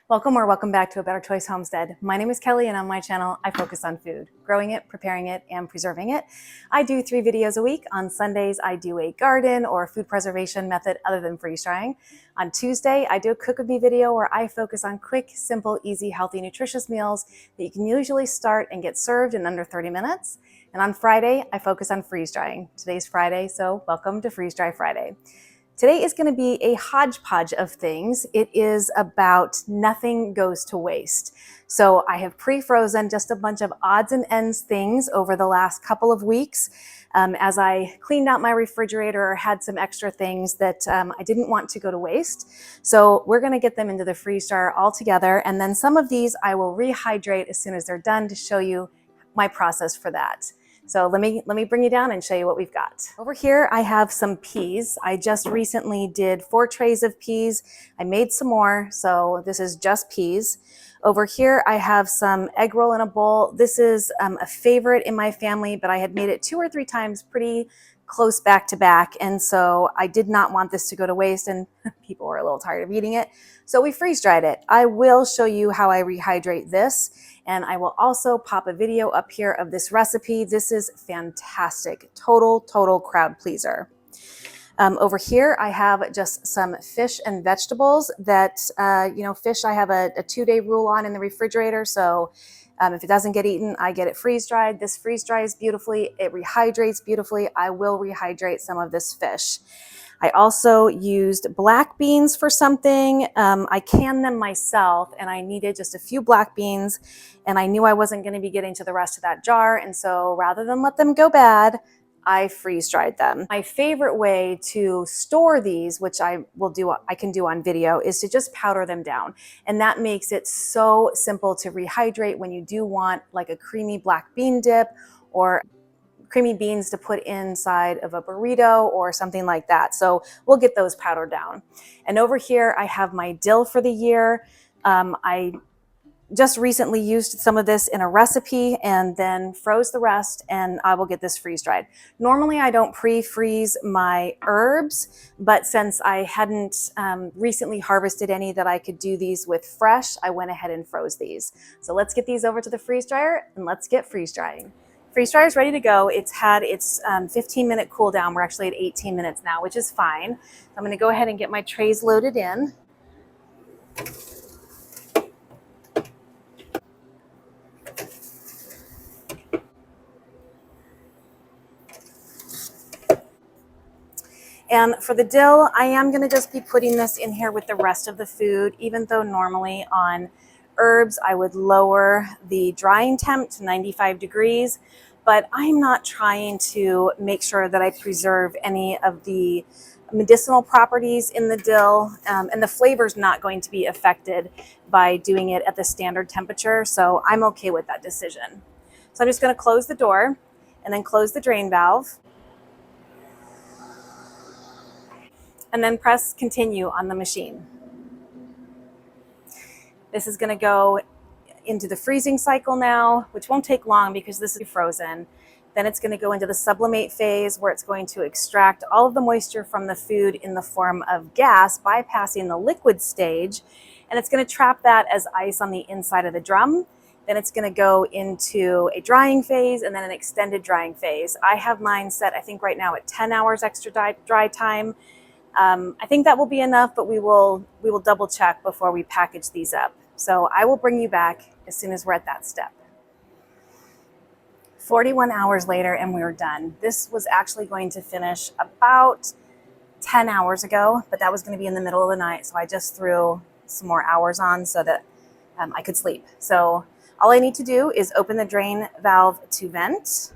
Welcome back to A Better Choice Homestead. My name is Kelly, and on my channel, I focus on food, growing it, preparing it, and preserving it. I do 3 videos a week. On Sundays, I do a garden or food preservation method other than freeze drying. On Tuesday, I do a cook with me video where I focus on quick, simple, easy, healthy, nutritious meals that you can usually start and get served in under 30 minutes. And on Friday, I focus on freeze drying. Today's Friday, so welcome to Freeze Dry Friday. Today is going to be a hodgepodge of things. It is about nothing goes to waste. So I have pre-frozen just a bunch of odds and ends things over the last couple of weeks. As I cleaned out my refrigerator or had some extra things that I didn't want to go to waste. So we're going to get them into the freeze dryer all together. And then some of these I will rehydrate as soon as they're done to show you my process for that. So let me bring you down and show you what we've got. Over here, I have some peas. I just recently did 4 trays of peas. I made some more, so this is just peas. Over here, I have some egg roll in a bowl. This is a favorite in my family, but I had made it 2 or 3 times pretty close back to back. And so I did not want this to go to waste, and people were a little tired of eating it. So we freeze dried it. I will show you how I rehydrate this. And I will also pop a video up here of this recipe. This is fantastic. Total crowd pleaser. Over here, I have just some fish and vegetables that, fish I have a 2-day rule on in the refrigerator. So if it doesn't get eaten, I get it freeze dried. This freeze dries beautifully. It rehydrates beautifully. I will rehydrate some of this fish. I also used black beans for something. I canned them myself and I needed just a few black beans and I knew I wasn't going to be getting to the rest of that jar. And so rather than let them go bad, I freeze dried them. My favorite way to store these, which I can do on video, is to just powder them down. And that makes it so simple to rehydrate when you do want like a creamy black bean dip or creamy beans to put inside of a burrito or something like that. So we'll get those powdered down. And over here, I have my dill for the year. I just recently used some of this in a recipe and then froze the rest, and I will get this freeze dried. Normally I don't pre-freeze my herbs, but since I hadn't recently harvested any that I could do these with fresh, I went ahead and froze these. So let's get these over to the freeze dryer and let's get freeze drying. Freeze dryer is ready to go. It's had its 15-minute cool down. We're actually at 18 minutes now, which is fine. So I'm going to go ahead and get my trays loaded in. And for the dill, I am going to just be putting this in here with the rest of the food, even though normally on herbs I would lower the drying temp to 95 degrees. But I'm not trying to make sure that I preserve any of the medicinal properties in the dill, and the flavor's not going to be affected by doing it at the standard temperature, so I'm okay with that decision. So I'm just going to close the door and then close the drain valve, and then press continue on the machine. This is going to go into the freezing cycle now, which won't take long because this is frozen. Then it's going to go into the sublimate phase where it's going to extract all of the moisture from the food in the form of gas, bypassing the liquid stage. And it's going to trap that as ice on the inside of the drum. Then it's going to go into a drying phase and then an extended drying phase. I have mine set, I think right now at 10 hours extra dry time. I think that will be enough, but we will double check before we package these up. So I will bring you back as soon as we're at that step. 41 hours later and we were done. This was actually going to finish about 10 hours ago, but that was going to be in the middle of the night. So I just threw some more hours on so that I could sleep. So all I need to do is open the drain valve to vent.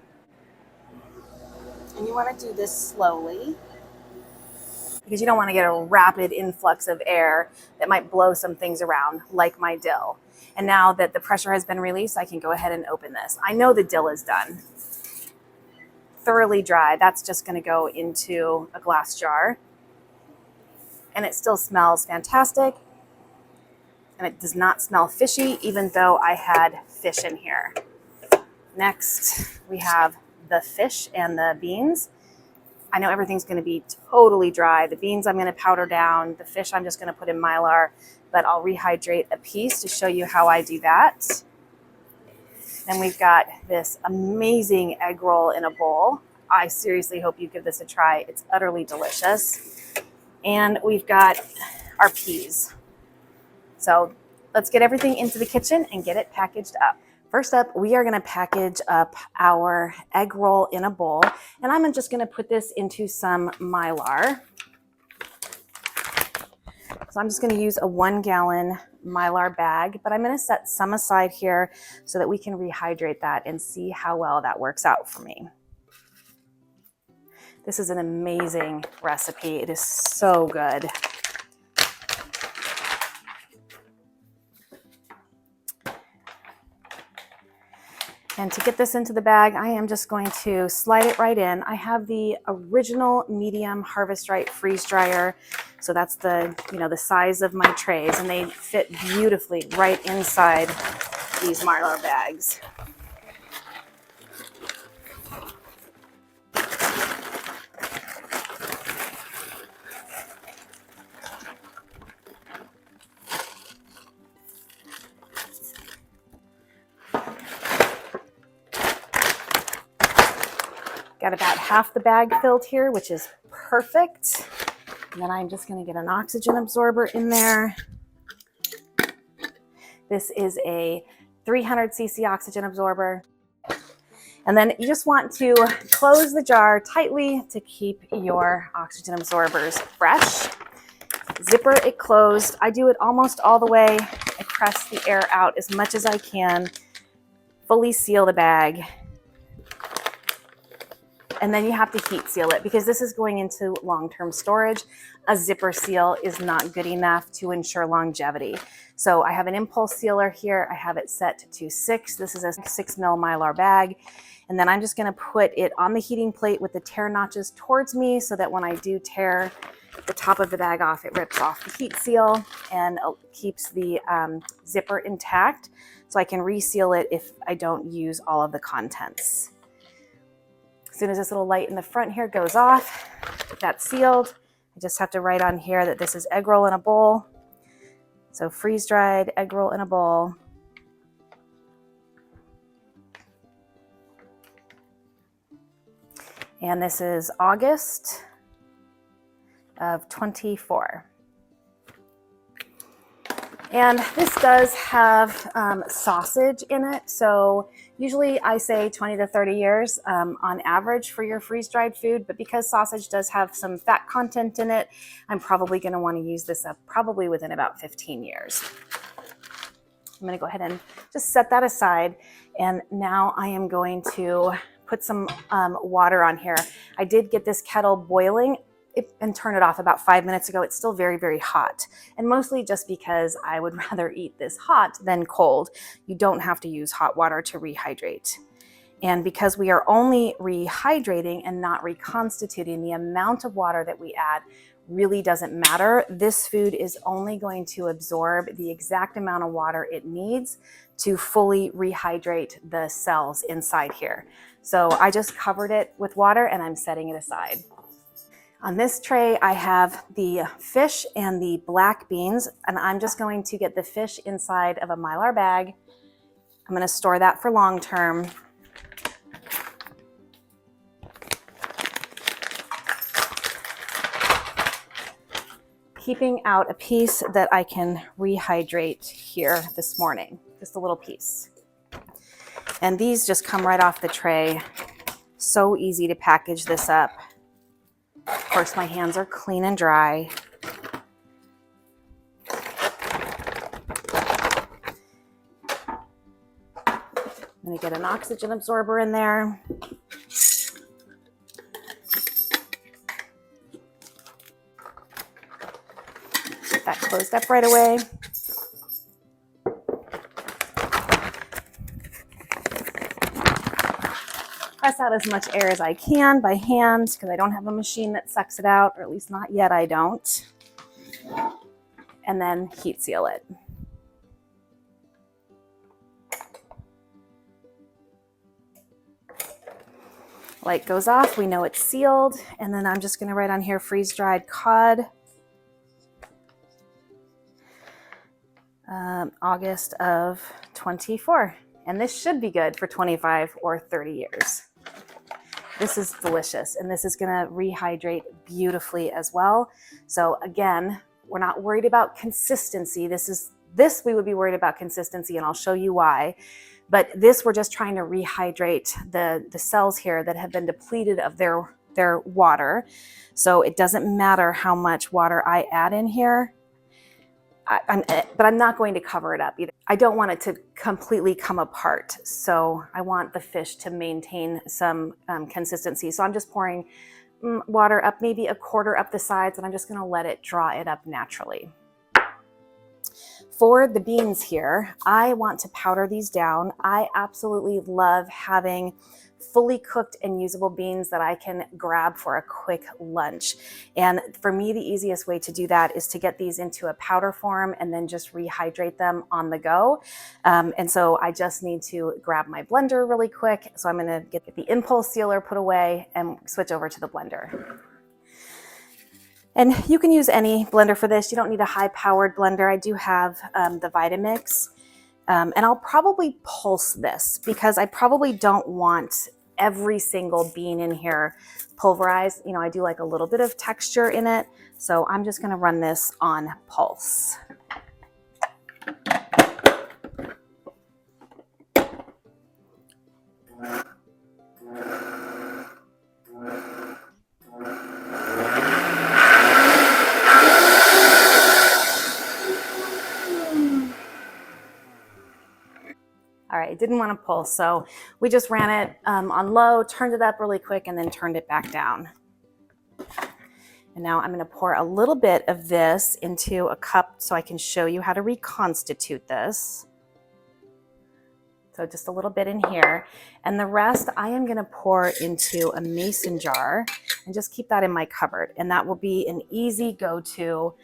And you want to do this slowly, because you don't want to get a rapid influx of air that might blow some things around, like my dill. And now that the pressure has been released, I can go ahead and open this. I know the dill is done. Thoroughly dry. That's just going to go into a glass jar. And it still smells fantastic. And it does not smell fishy, even though I had fish in here. Next, we have the fish and the beans. I know everything's going to be totally dry. The beans I'm going to powder down. The fish I'm just going to put in Mylar, but I'll rehydrate a piece to show you how I do that. Then we've got this amazing egg roll in a bowl. I seriously hope you give this a try. It's utterly delicious. And we've got our peas. So let's get everything into the kitchen and get it packaged up. First up, we are going to package up our egg roll in a bowl, and I'm just going to put this into some Mylar. So I'm just going to use a 1 gallon Mylar bag, but I'm going to set some aside here so that we can rehydrate that and see how well that works out for me. This is an amazing recipe. It is so good. And to get this into the bag, I am just going to slide it right in. I have the original medium Harvest Right freeze dryer. So that's the size of my trays, and they fit beautifully right inside these Mylar bags. Got about half the bag filled here, which is perfect. And then I'm just going to get an oxygen absorber in there. This is a 300 cc oxygen absorber. And then you just want to close the jar tightly to keep your oxygen absorbers fresh. Zipper it closed. I do it almost all the way. I press the air out as much as I can. Fully seal the bag. And then you have to heat seal it because this is going into long-term storage. A zipper seal is not good enough to ensure longevity. So I have an impulse sealer here. I have it set to 6. This is a 6 mil Mylar bag. And then I'm just going to put it on the heating plate with the tear notches towards me so that when I do tear the top of the bag off, it rips off the heat seal and keeps the zipper intact so I can reseal it if I don't use all of the contents. As soon as this little light in the front here goes off, that's sealed. I just have to write on here that this is egg roll in a bowl. So freeze-dried egg roll in a bowl. And this is August of 24. And this does have sausage in it. So usually I say 20 to 30 years on average for your freeze-dried food, but because sausage does have some fat content in it, I'm probably going to want to use this up probably within about 15 years. I'm going to go ahead and just set that aside. And now I am going to put some water on here. I did get this kettle boiling and turn it off about 5 minutes ago. It's still very, very hot, and mostly just because I would rather eat this hot than cold. You don't have to use hot water to rehydrate. And because we are only rehydrating and not reconstituting, the amount of water that we add really doesn't matter. This food is only going to absorb the exact amount of water it needs to fully rehydrate the cells inside here. So I just covered it with water and I'm setting it aside. On this tray, I have the fish and the black beans, and I'm just going to get the fish inside of a Mylar bag. I'm going to store that for long term. Keeping out a piece that I can rehydrate here this morning, just a little piece. And these just come right off the tray. So easy to package this up. Of course, my hands are clean and dry. I'm going to get an oxygen absorber in there. Get that closed up right away. Press out as much air as I can by hand because I don't have a machine that sucks it out, or at least not yet I don't. And then heat seal it. light goes off, we know it's sealed. And then I'm just gonna write on here, freeze-dried cod, August of 24. And this should be good for 25 or 30 years. This is delicious, and this is gonna rehydrate beautifully as well. So again, we're not worried about consistency. This we would be worried about consistency, and I'll show you why. But this, we're just trying to rehydrate the cells here that have been depleted of their water. So it doesn't matter how much water I add in here, but I'm not going to cover it up either. I don't want it to completely come apart. So I want the fish to maintain some consistency. So I'm just pouring water up, maybe a quarter up the sides, and I'm just gonna let it draw it up naturally. For the beans here, I want to powder these down. I absolutely love having fully cooked and usable beans that I can grab for a quick lunch. And for me, the easiest way to do that is to get these into a powder form and then just rehydrate them on the go. And so I just need to grab my blender really quick. So I'm gonna get the impulse sealer put away and switch over to the blender. And you can use any blender for this. You don't need a high-powered blender. I do have the Vitamix. And I'll probably pulse this because I probably don't want every single bean in here pulverized. You know, I do like a little bit of texture in it. So I'm just gonna run this on pulse. All right, it didn't want to pulse, so we just ran it on low, turned it up really quick, and then turned it back down. And now I'm going to pour a little bit of this into a cup so I can show you how to reconstitute this. So just a little bit in here. And the rest I am going to pour into a mason jar and just keep that in my cupboard. And that will be an easy go-to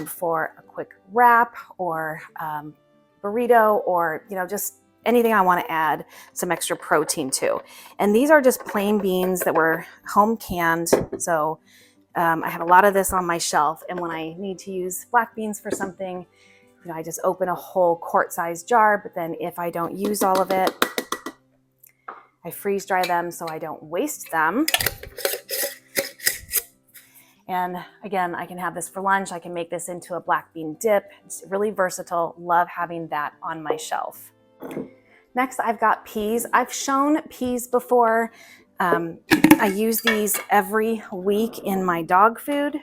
for a quick wrap or burrito, or, you know, just anything I want to add some extra protein to. And these are just plain beans that were home canned. So I have a lot of this on my shelf. And when I need to use black beans for something, you know, I just open a whole quart-sized jar. But then if I don't use all of it, I freeze dry them so I don't waste them. And again, I can have this for lunch. I can make this into a black bean dip. It's really versatile. Love having that on my shelf. Next, I've got peas. I've shown peas before. I use these every week in my dog food.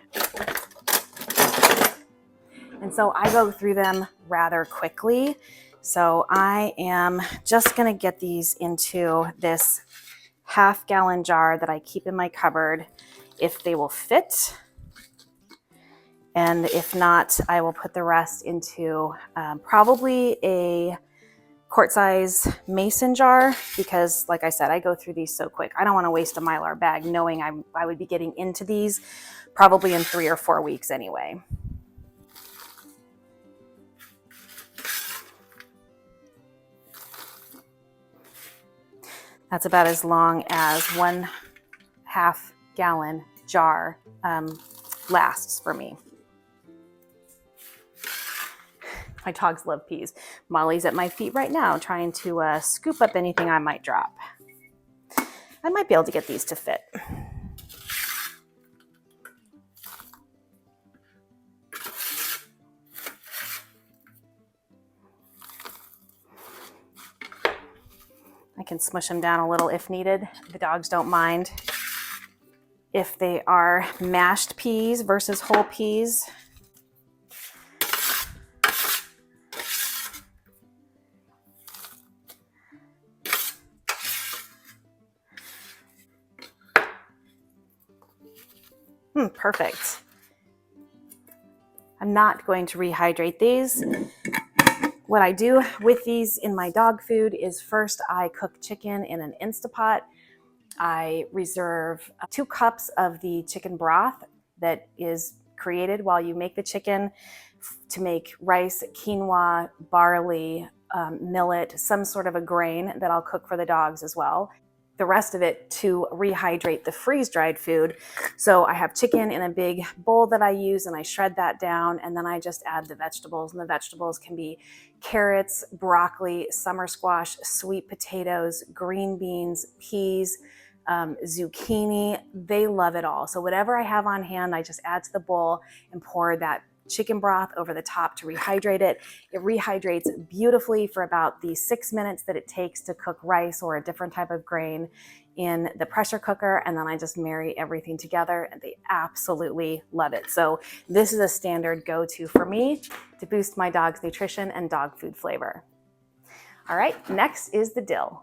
And so I go through them rather quickly. So I am just gonna get these into this half-gallon jar that I keep in my cupboard if they will fit. And if not, I will put the rest into probably a quart-size mason jar, because like I said, I go through these so quick. I don't want to waste a Mylar bag knowing I would be getting into these probably in 3 or 4 weeks anyway. That's about as long as 1/2 gallon jar lasts for me. My dogs love peas. Molly's at my feet right now trying to scoop up anything I might drop. I might be able to get these to fit. I can smush them down a little if needed. The dogs don't mind. If they are mashed peas versus whole peas, perfect. I'm not going to rehydrate these. What I do with these in my dog food is first I cook chicken in an Instapot. I reserve 2 cups of the chicken broth that is created while you make the chicken to make rice, quinoa, barley, millet, some sort of a grain that I'll cook for the dogs as well. the rest of it to rehydrate the freeze-dried food. So I have chicken in a big bowl that I use, and I shred that down, and then I just add the vegetables. And the vegetables can be carrots, broccoli, summer squash, sweet potatoes, green beans, peas, zucchini. They love it all. So whatever I have on hand, I just add to the bowl and pour that chicken broth over the top to rehydrate it. It rehydrates beautifully for about the 6 minutes that it takes to cook rice or a different type of grain in the pressure cooker, and then I just marry everything together, and they absolutely love it. So this is a standard go-to for me to boost my dog's nutrition and dog food flavor. All right, next is the dill.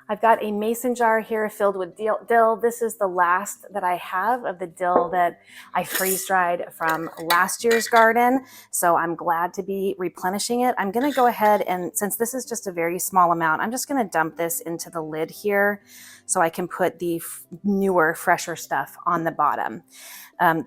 I've got a mason jar here filled with dill. This is the last that I have of the dill that I freeze-dried from last year's garden. So I'm glad to be replenishing it. I'm gonna go ahead and, since this is just a very small amount, I'm just gonna dump this into the lid here so I can put the newer, fresher stuff on the bottom.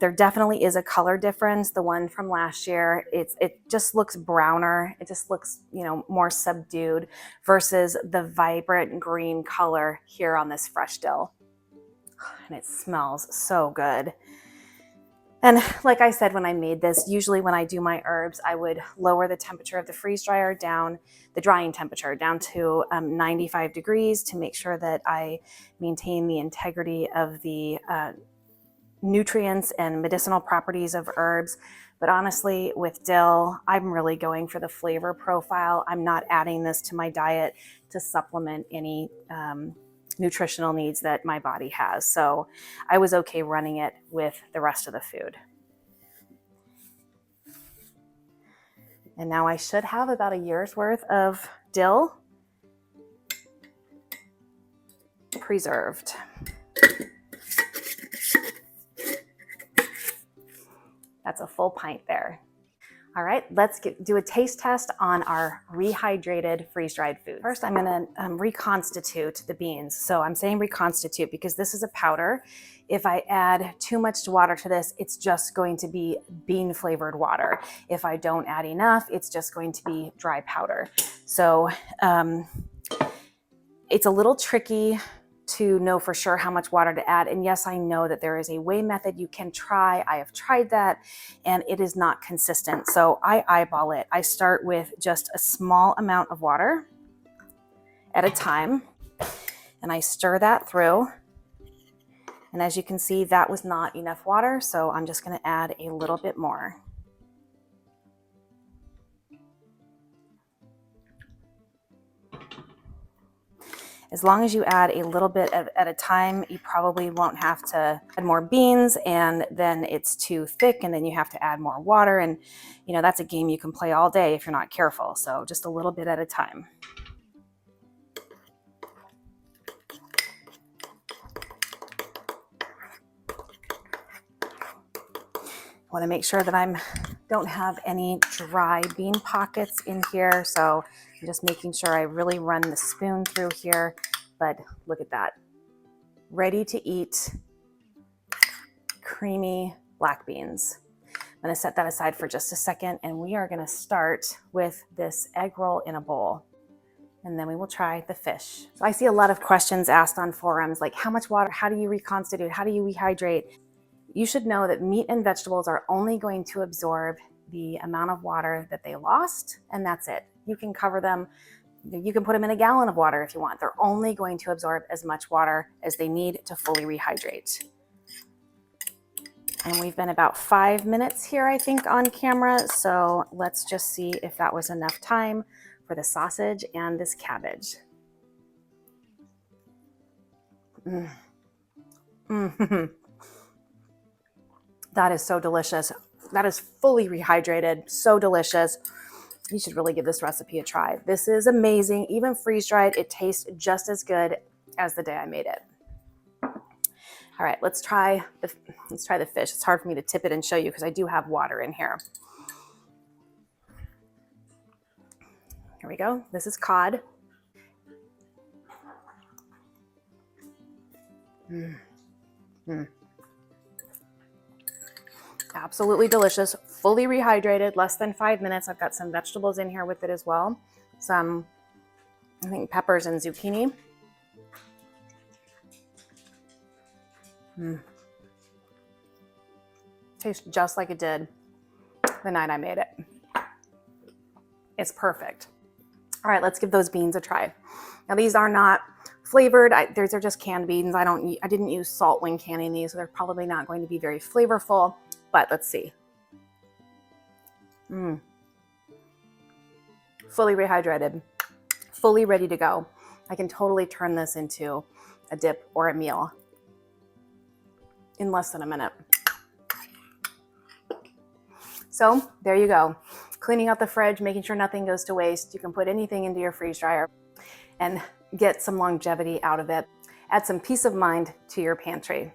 There definitely is a color difference. The one from last year, it just looks browner. It just looks, more subdued versus the vibrant green color here on this fresh dill. And it smells so good. And like I said, when I made this, usually when I do my herbs, I would lower the temperature of the freeze dryer down, the drying temperature down to 95 degrees to make sure that I maintain the integrity of the nutrients and medicinal properties of herbs. But honestly, with dill, I'm really going for the flavor profile. I'm not adding this to my diet to supplement any nutritional needs that my body has. So I was okay running it with the rest of the food. And now I should have about a year's worth of dill preserved. That's a full pint there. All right, let's do a taste test on our rehydrated freeze-dried food. First, I'm gonna reconstitute the beans. So I'm saying reconstitute because this is a powder. If I add too much water to this, it's just going to be bean flavored water. If I don't add enough, it's just going to be dry powder. So it's a little tricky to know for sure how much water to add. And yes, I know that there is a weigh method you can try. I have tried that and it is not consistent. So I eyeball it. I start with just a small amount of water at a time and I stir that through. And as you can see, that was not enough water. So I'm just gonna add a little bit more. As long as you add a little bit at a time, you probably won't have to add more beans and then it's too thick and then you have to add more water. And that's a game you can play all day if you're not careful. So just a little bit at a time. I want to make sure that I don't have any dry bean pockets in here. So I'm just making sure I really run the spoon through here. But look at that. Ready to eat creamy black beans. I'm going to set that aside for just a second and we are going to start with this egg roll in a bowl. And then we will try the fish. So I see a lot of questions asked on forums like how much water, how do you reconstitute, how do you rehydrate? You should know that meat and vegetables are only going to absorb the amount of water that they lost, and that's it. You can cover them, you can put them in a gallon of water if you want. They're only going to absorb as much water as they need to fully rehydrate. And we've been about 5 minutes here, I think, on camera. So let's just see if that was enough time for the sausage and this cabbage. That is so delicious. That is fully rehydrated, so delicious. You should really give this recipe a try. This is amazing. Even freeze-dried, it tastes just as good as the day I made it. All right, let's try the fish. It's hard for me to tip it and show you because I do have water in here. Here we go. This is cod. Absolutely delicious, fully rehydrated, less than 5 minutes. I've got some vegetables in here with it as well. Some, I think, peppers and zucchini. Tastes just like it did the night I made it. It's perfect. All right, let's give those beans a try. Now these are not flavored. These are just canned beans. I didn't use salt when canning these, so they're probably not going to be very flavorful, but let's see. Fully rehydrated, fully ready to go. I can totally turn this into a dip or a meal in less than a minute. So there you go. Cleaning out the fridge, making sure nothing goes to waste. You can put anything into your freeze dryer and get some longevity out of it. Add some peace of mind to your pantry.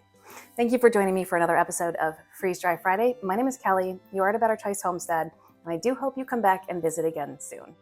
Thank you for joining me for another episode of Freeze Dry Friday. My name is Kelly. You are at A Better Choice Homestead, and I do hope you come back and visit again soon.